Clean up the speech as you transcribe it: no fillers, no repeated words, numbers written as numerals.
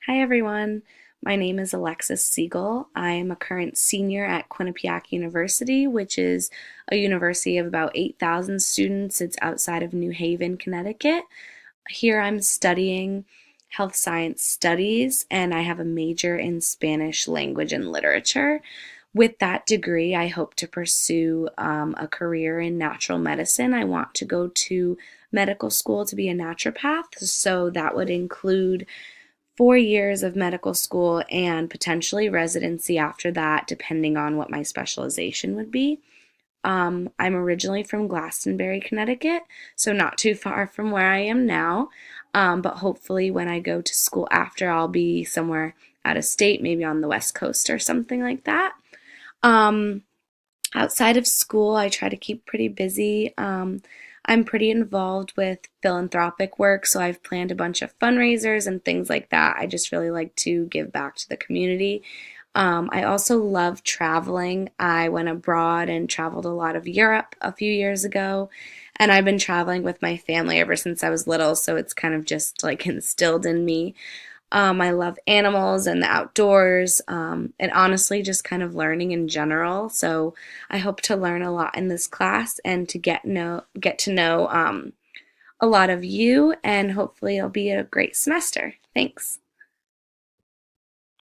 Hi everyone, my name is Alexis Siegel. I am a current senior at Quinnipiac University, which is a university of about 8,000 students. It's outside of New Haven, Connecticut. Here I'm studying health science studies and I have a major in Spanish language and literature. With that degree, I hope to pursue a career in natural medicine. I want to go to medical school to be a naturopath, so that would include 4 years of medical school and potentially residency after that, depending on what my specialization would be. I'm originally from Glastonbury, Connecticut, so not too far from where I am now. But hopefully, when I go to school after, I'll be somewhere out of state, maybe on the West Coast or something like that. Um, Outside of school, I try to keep pretty busy. I'm pretty involved with philanthropic work, so I've planned a bunch of fundraisers and things like that. I just really like to give back to the community. I also love traveling. I went abroad and traveled a lot of Europe a few years ago, and I've been traveling with my family ever since I was little, so it's kind of just like instilled in me. I love animals and the outdoors, and honestly, just kind of learning in general. So I hope to learn a lot in this class and to get to know a lot of you, and hopefully it'll be a great semester. Thanks.